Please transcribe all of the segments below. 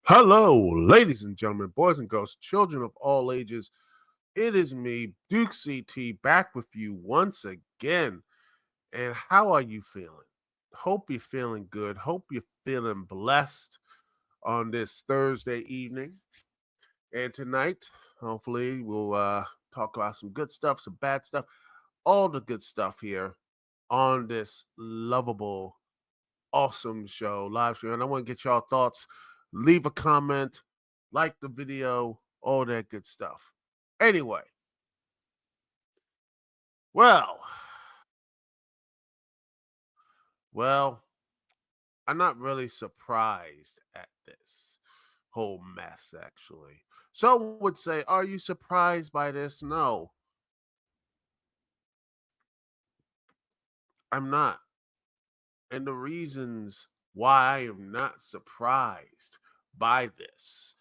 Hello, ladies and gentlemen, boys and girls, children of all ages. It is me, Duke CT, back with you once again. And how are you feeling? Hope you're feeling good. Hope you're feeling blessed on this Thursday evening. And tonight, hopefully, we'll talk about some good stuff, some bad stuff, all the good stuff here on this lovable, awesome show, live show. And I want to get y'all thoughts. Leave a comment, like the video, all that good stuff. Anyway, well, well, I'm not really surprised at this whole mess, actually. Some would say, are you surprised by this? No, I'm not. And the reasons why I am not surprised by this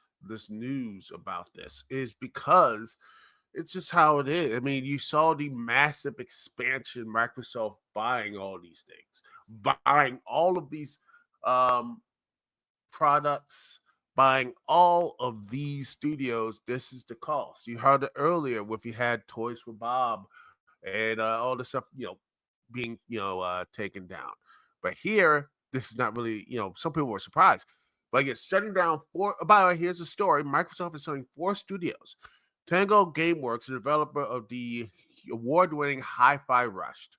news about this, is because it's just how it is. I mean, you saw the massive expansion, Microsoft buying all these things, buying all of these um, products, buying all of these studios. This is the cost. You heard it earlier with you had Toys for Bob and all the stuff, being taken down. But here, this is not really, some people were surprised. Like it's shutting down four. By the way, here's the story: Microsoft is selling four studios. Tango GameWorks, the developer of the award-winning Hi-Fi Rush.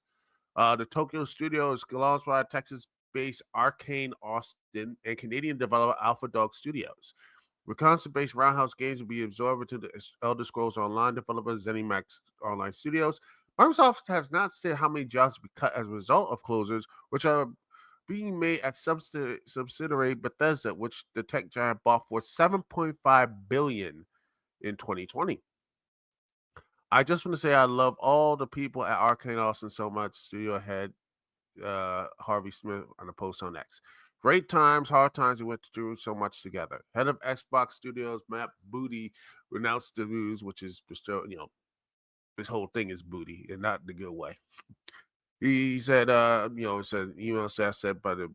The Tokyo studio is alongside Texas-based Arcane Austin and Canadian developer Alpha Dog Studios. Wisconsin-based Roundhouse Games will be absorbed into the Elder Scrolls Online developer ZeniMax Online Studios. Microsoft has not stated how many jobs will be cut as a result of closures, which are being made at subsidiary Bethesda, which the tech giant bought for $7.5 billion in 2020. I just want to say I love all the people at Arcane Austin so much. Studio head Harvey Smith on a post on X. Great times, hard times, we went through so much together. Head of Xbox Studios, Matt Booty, renounced the news, which is, this whole thing is booty and not the good way. He said, said staff said by the,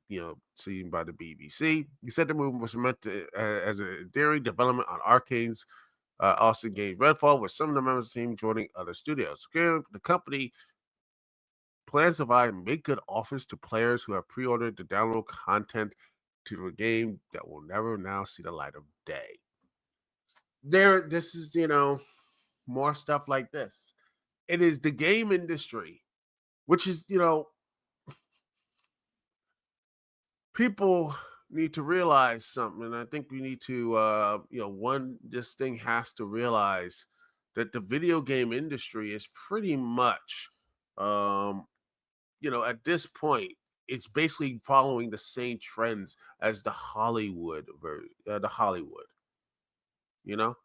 seen by the BBC. He said the movement was meant to, as a endearing development on Arcane's Austin Games Redfall, with some of the members of the team joining other studios. The company plans to provide make good offers to players who have pre-ordered to download content to the game that will never now see the light of day. This is, more stuff like this. It is the game industry, which is, people need to realize something. And I think we need to, this thing has to realize that the video game industry is pretty much, at this point, it's basically following the same trends as the Hollywood the Hollywood. You know,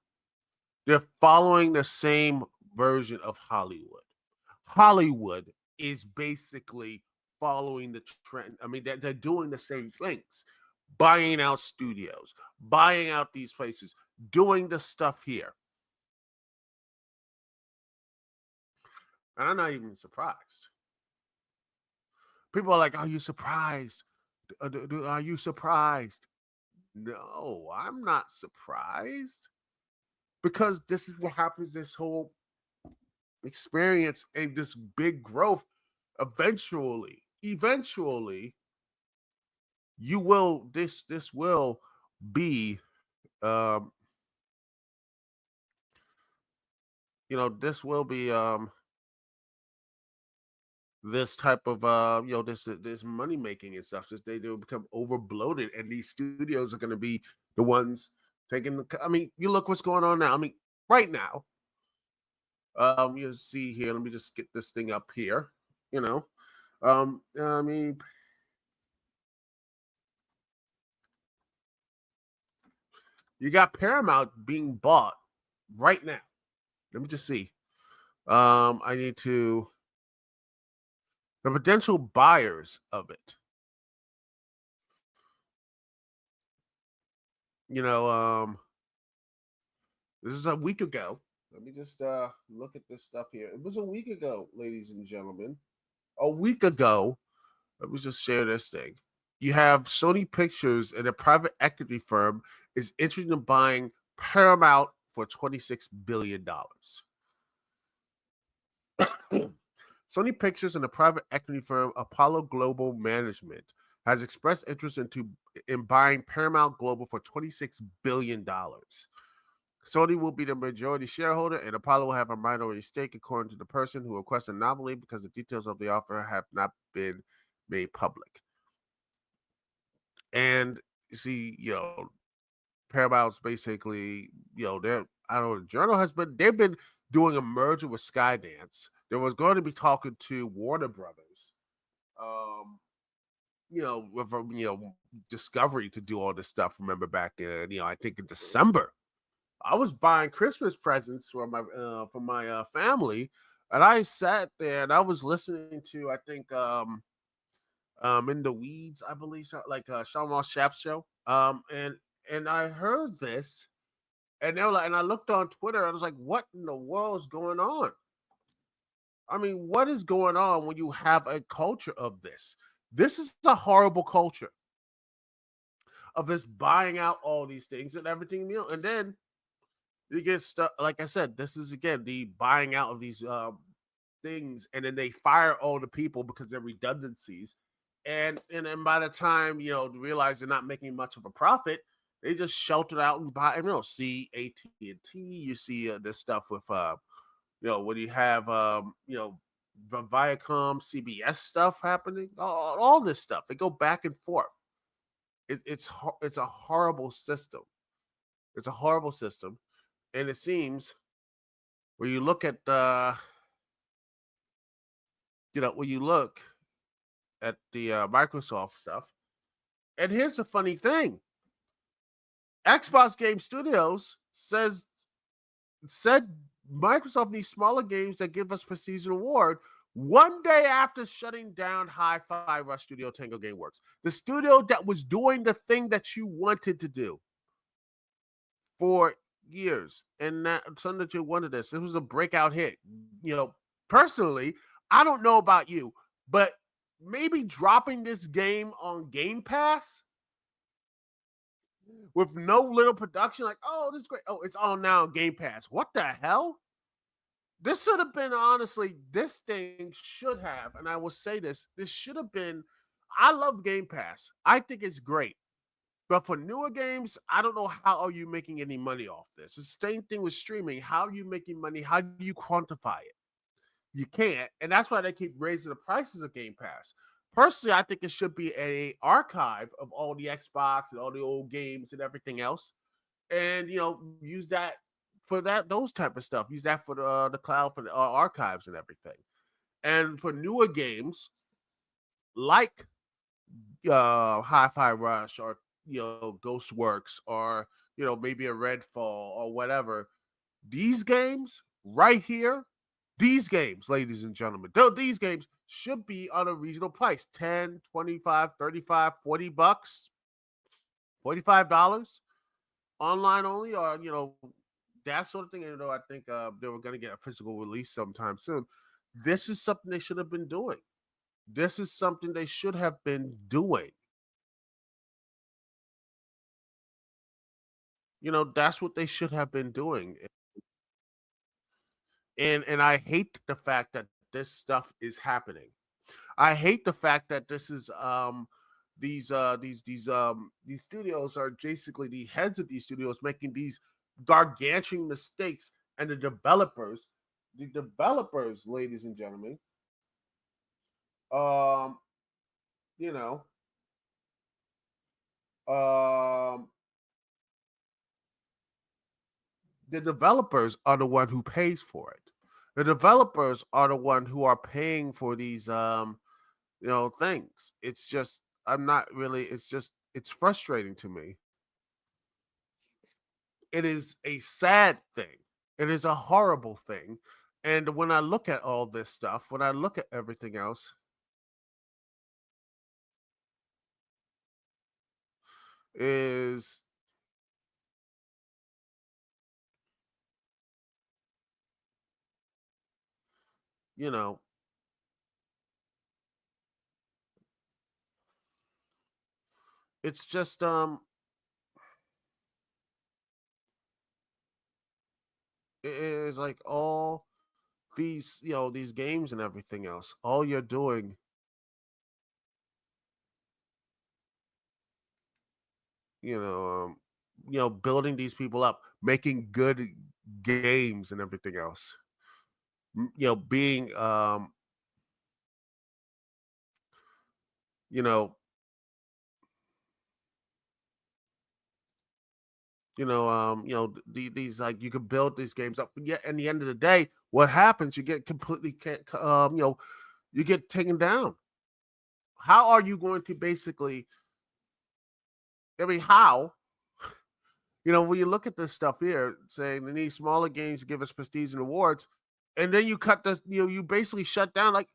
they're following the same version of Hollywood. Hollywood is basically following the trend. I mean, they're doing the same things, buying out studios, buying out these places, doing the stuff here. And I'm not even surprised. People are like, "Are you surprised? Are you surprised?" No, I'm not surprised, because this is what happens. This whole experience and this big growth, eventually, you will this will be, um, this will be this type of this money making and stuff. Just they will become over bloated, and these studios are going to be the ones taking the. I mean, you look what's going on now. I mean, right now, you see here. Let me just get this thing up here. I mean, you got Paramount being bought right now. Let me just see. I need to the potential buyers of it. You know, this is a week ago. Let me just look at this stuff here. It was a week ago, ladies and gentlemen. A week ago. Let me just share this thing. You have Sony Pictures and a private equity firm is interested in buying Paramount for $26 billion. Sony Pictures and the private equity firm Apollo Global Management has expressed interest in buying Paramount Global for $26 billion. Sony will be the majority shareholder, and Apollo will have a minority stake, according to the person who requested an anomaly, because the details of the offer have not been made public. And you see, Paramount's basically, they're I don't know, the journal has been they've been doing a merger with Skydance. There was going to be talking to Warner Brothers, um, with Discovery to do all this stuff. Remember back in, I think in December, I was buying Christmas presents for my family, and I sat there and I was listening to, I think, In the Weeds, I believe, so, like Sean Ross Sapp's show. And I heard this, and they were like, and I looked on Twitter, and I was like, what in the world is going on? I mean, what is going on when you have a culture of this? This is a horrible culture of this buying out all these things and everything, and then you get stuff. Like I said, this is again the buying out of these things, and then they fire all the people because they're redundancies, and then by the time realize they're not making much of a profit, they just shelter out and buy. See AT&T, you see this stuff with when you have the Viacom, CBS stuff happening, all this stuff. They go back and forth. It's a horrible system. It's a horrible system, and it seems when you look at when you look at the Microsoft stuff. And here's the funny thing: Xbox Game Studios said Microsoft needs smaller games that give us prestige and reward. One day after shutting down Hi-Fi Rush Studio Tango Gameworks, the studio that was doing the thing that you wanted to do for years, and that something that you wanted this. It was a breakout hit. Personally, I don't know about you, but maybe dropping this game on Game Pass with no little production, like, oh, this is great. Oh, it's on now on Game Pass. What the hell? This should have been, honestly, this thing should have, and I will say this should have been. I love Game Pass. I think it's great. But for newer games, I don't know how are you making any money off this. It's the same thing with streaming. How are you making money? How do you quantify it? You can't, and that's why they keep raising the prices of Game Pass. Personally, I think it should be a archive of all the Xbox and all the old games and everything else, and use that for those type of stuff. Use that for the cloud for the archives and everything. And for newer games like Hi-Fi Rush or Ghostworks or maybe a Redfall or whatever, these games right here, these games, ladies and gentlemen, these games should be on a reasonable price: 10, 25, 35, $40, $45 online only, or that sort of thing. And I think they were going to get a physical release sometime soon. This is something they should have been doing. This is something they should have been doing. That's what they should have been doing. And I hate the fact that this stuff is happening. I hate the fact that this is these studios are basically the heads of these studios making these gargantuan mistakes, and the developers, ladies and gentlemen, um, you know, um, the developers are the one who pays for it. The developers are the one who are paying for these things. It's just I'm not really. It's frustrating to me. It is a sad thing. It is a horrible thing. And when I look at all this stuff, when I look at everything else, is you know, it's just It's like all these, these games and everything else. All you're doing, you know, um, building these people up, making good games and everything else. Being, you know, these, like, you can build these games up, but yet in the end of the day, what happens? You get completely, you get taken down. How are you going to basically? I mean, how? When you look at this stuff here, saying they need smaller games to give us prestige and awards, and then you cut you basically shut down, like,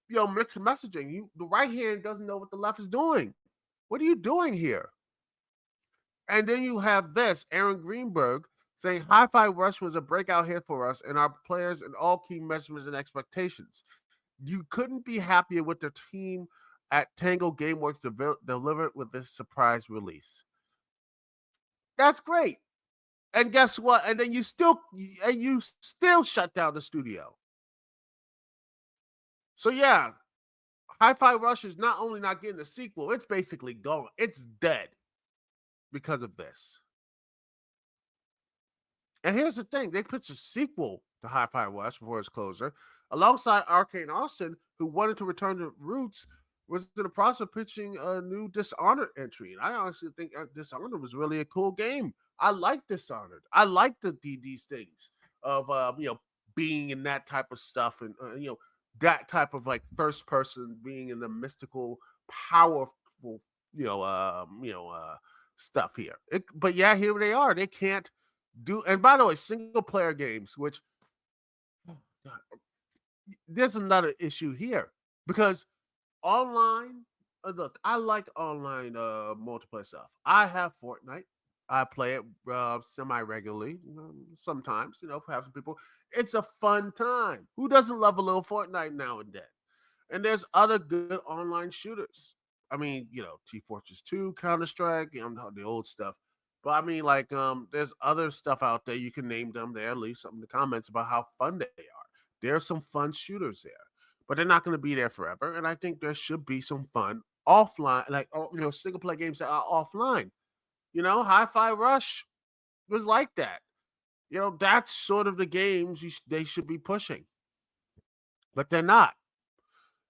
mixed messaging. The right hand doesn't know what the left is doing. What are you doing here? And then you have this Aaron Greenberg saying Hi-Fi Rush was a breakout hit for us and our players and all key measurements and expectations. You couldn't be happier with the team at Tango Gameworks delivered with this surprise release. That's great. And guess what? And then you still shut down the studio. So yeah, Hi-Fi Rush is not only not getting a sequel, it's basically gone. It's dead because of this. And here's the thing: they pitched a sequel to Hi-Fi Rush before its closure, alongside Arcane Austin, who wanted to return to roots, was in the process of pitching a new Dishonored entry. And I honestly think Dishonored was really a cool game. I like Dishonored. I like these things of being in that type of stuff, and that type of, like, first person, being in the mystical, powerful, you know, stuff here. But yeah, here they are. They can't do. And by the way, single player games, which, there's another issue here, because online, look, I like online multiplayer stuff. I have Fortnite. I play it semi regularly, sometimes, perhaps people. It's a fun time. Who doesn't love a little Fortnite now and then? And there's other good online shooters. I mean, T Fortress 2, Counter Strike, the old stuff. But I mean, like, there's other stuff out there. You can name them there. Leave something in the comments about how fun they are. There's some fun shooters there, but they're not going to be there forever. And I think there should be some fun offline, like, single player games that are offline. Hi-Fi Rush was like that. That's sort of the games they should be pushing, but they're not.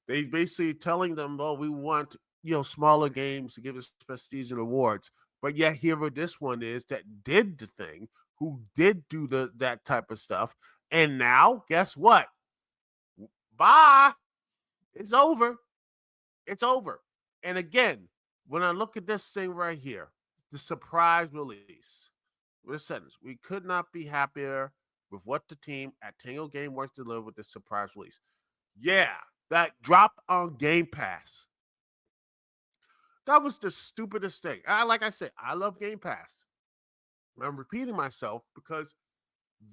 They basically telling them, "Oh, we want, smaller games to give us prestige and awards." But yet here what this one is that did the thing, who did do that type of stuff, and now guess what? Bye. It's over. It's over. And again, when I look at this thing right here, the surprise release, with a sentence, we could not be happier with what the team at Tango Gameworks delivered with this surprise release. Yeah, that drop on Game Pass. That was the stupidest thing. Like I said, I love Game Pass. I'm repeating myself because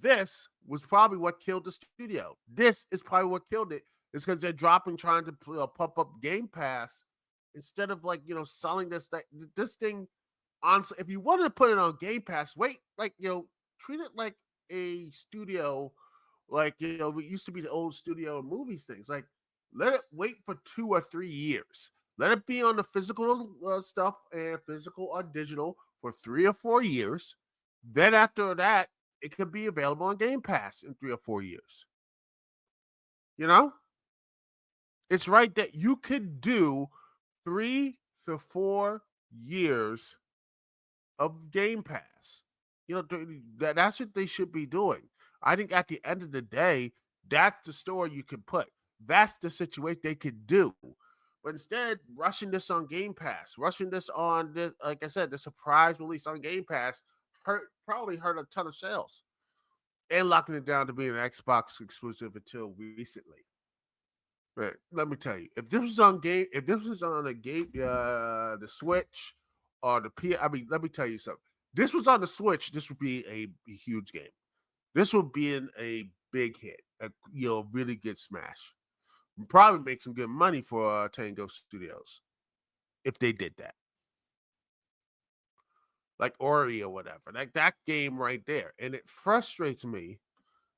this was probably what killed the studio. This is probably what killed it. Is because they're trying to pump up Game Pass instead of, like, selling this thing on. If you wanted to put it on Game Pass, wait, like, treat it like a studio, like, it used to be the old studio movies things. Like, let it wait for 2 or 3 years. Let it be on the physical stuff and physical or digital for 3 or 4 years. Then after that, it could be available on Game Pass in 3 or 4 years. You know, it's right that you could do 3 to 4 years of Game Pass. That's what they should be doing. I think at the end of the day, that's the story you can put. That's the situation they could do. But instead, rushing this on Game Pass, rushing this on this, like I said, the surprise release on Game Pass probably hurt a ton of sales, and locking it down to being an Xbox exclusive until recently. But let me tell you, if this was on a game, the Switch or the P, I mean, let me tell you something. This was on the Switch. This would be a huge game. This would be a big hit, really good smash. Probably make some good money for Tango Studios if they did that, like Ori or whatever, like that game right there. And it frustrates me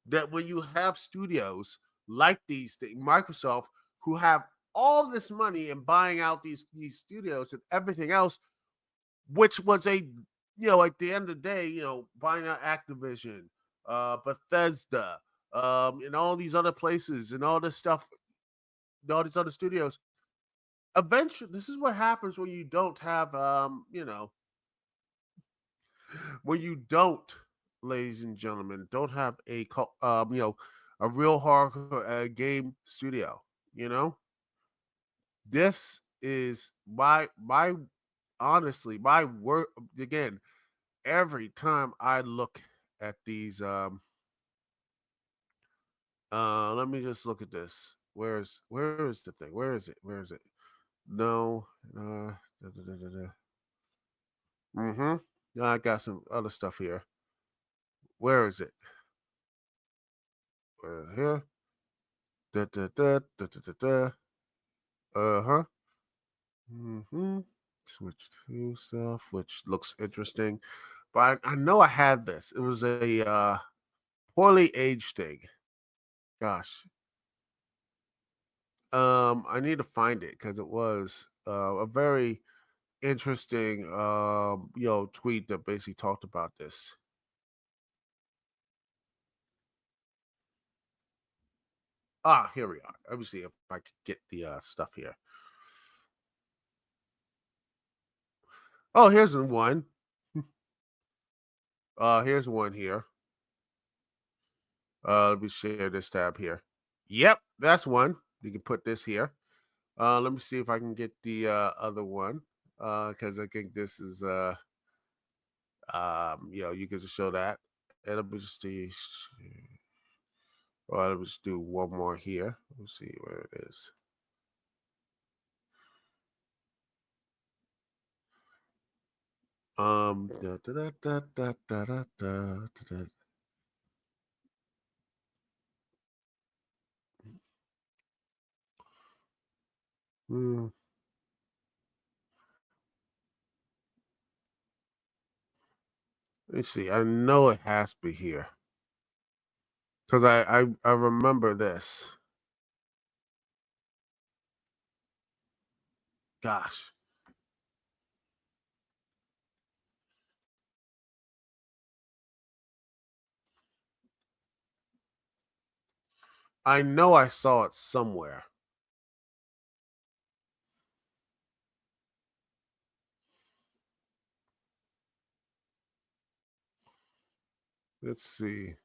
that when you have studios like Microsoft, who have all this money and buying out these studios and everything else, which was a at the end of the day, buying out Activision, Bethesda, and all these other places and all this stuff, and all these other studios. Eventually, this is what happens when you don't have, when you don't, ladies and gentlemen, don't have a real hardcore game studio. You know, this is my honestly my work again. Every time I look at these, let me just look at this. Where is the thing? Where is it? Where is it? No, mm-hmm. I got some other stuff here. Where is it? Here. Da, da, da, da, da, da, da. Uh-huh. Mm-hmm. Switch to stuff, which looks interesting. But I know I had this. It was a poorly aged thing. Gosh. I need to find it because it was a very interesting tweet that basically talked about this. Ah, here we are. Let me see if I could get the stuff here. Oh, here's one. Here's one here. Let me share this tab here. Yep, that's one. You can put this here. Let me see if I can get the other one. Because I think this is you can just show that. And let me just see. Well, let me just do one more here. Let's see where it is. Da, da, da, da, da, da, da, da, da. Hmm. Let me see. I know it has to be here because I remember this. Gosh, I know I saw it somewhere. Let's see.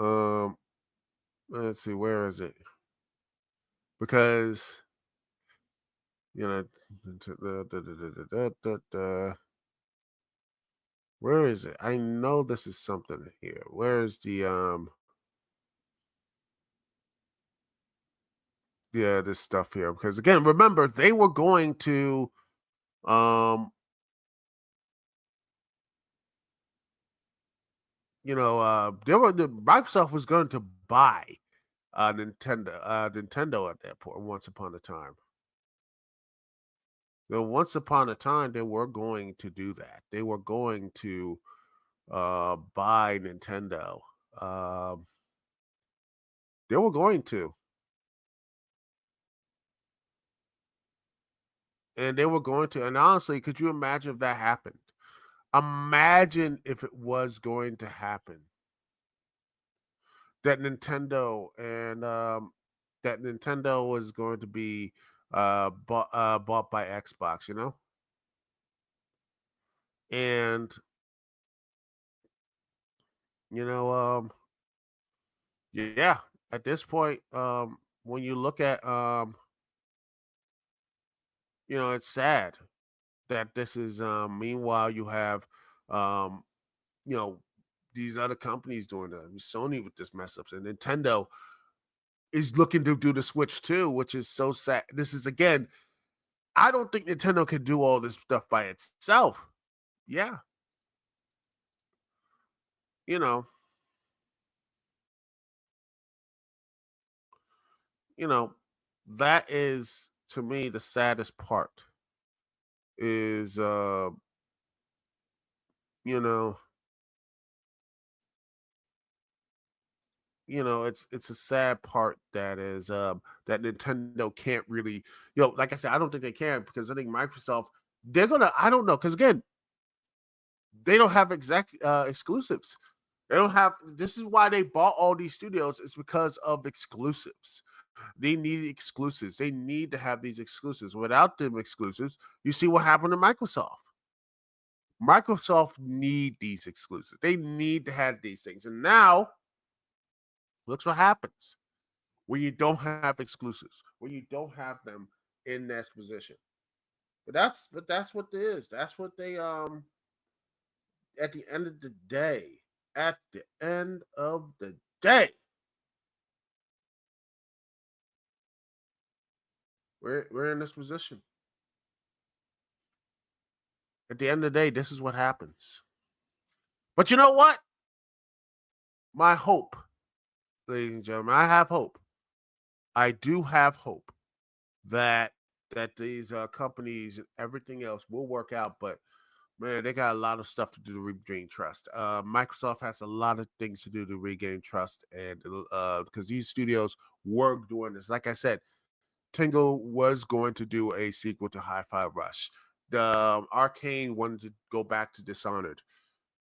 Um, let's see. Where is it? Because you know, where is it? I know this is something here. Where is the yeah, this stuff here? Because again, remember they were going to um they were the Microsoft was going to buy Nintendo at that point once upon a time. Once upon a time they were going to do that. They were going to buy Nintendo. Um they were going to. And they were going to. And honestly, could you imagine if that happened? Imagine if it was going to happen that Nintendo was going to be bought by Xbox, and you know yeah, at this point when you look at it's sad that this is meanwhile you have um you know these other companies doing that. Sony with this mess ups and Nintendo is looking to do the switch too, which is so sad. This is again, I don't think Nintendo can do all this stuff by itself. Yeah, you know, you know, that is to me the saddest part is you know, it's a sad part that is that Nintendo can't really, like I said, I don't think they can because I think Microsoft they're gonna I don't know because again they don't have exclusives. They don't have. This is why they bought all these studios. It's because of exclusives. They need exclusives. They need to have these exclusives. Without them exclusives, you see what happened to Microsoft. Microsoft need these exclusives. They need to have these things. And now, looks what happens when you don't have exclusives, when you don't have them in that position. But that's what it is. That's what they at the end of the day, at the end of the day, we're in this position. At the end of the day, this is what happens. But you know what? My hope, ladies and gentlemen, I have hope. I do have hope that these companies and everything else will work out. But man, they got a lot of stuff to do to regain trust. Microsoft has a lot of things to do to regain trust, and because these studios work doing this, like I said, Tango was going to do a sequel to Hi-Fi Rush. The Arcane wanted to go back to Dishonored,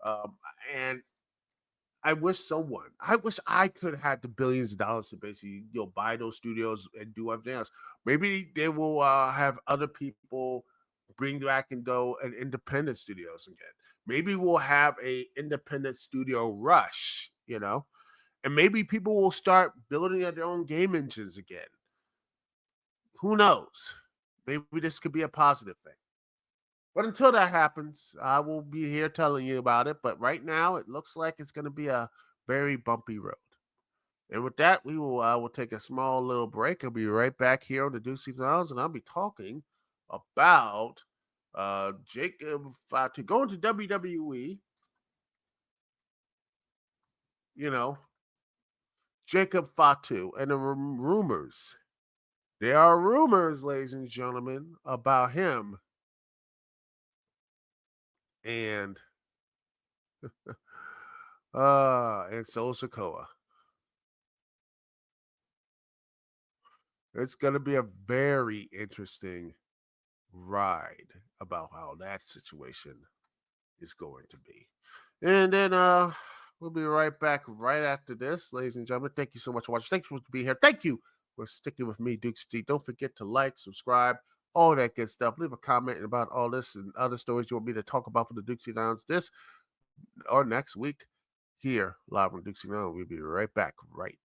um, and I wish I could have had the billions of dollars to basically buy those studios and do everything else. Maybe they will have other people bring back and go and independent studios again. Maybe we'll have a independent studio rush, and maybe people will start building their own game engines again. Who knows? Maybe this could be a positive thing. But until that happens, I will be here telling you about it. But right now, it looks like it's going to be a very bumpy road. And with that, we'll take a small little break. I'll be right back here on the Dukect Lounge, and I'll be talking about Jacob to going to WWE. You know, Jacob Fatu and the rumors. There are rumors, ladies and gentlemen, about him and and Solo Sokoa. It's gonna be a very interesting ride about how that situation is going to be. And then we'll be right back right after this, ladies and gentlemen. Thank you so much for watching. Thank you for being here. Thank you for sticking with me, Dukect. Don't forget to like, subscribe, all that good stuff. Leave a comment about all this and other stories you want me to talk about for the Dukect Lounge this or next week here live on Dukect Lounge. We'll be right back right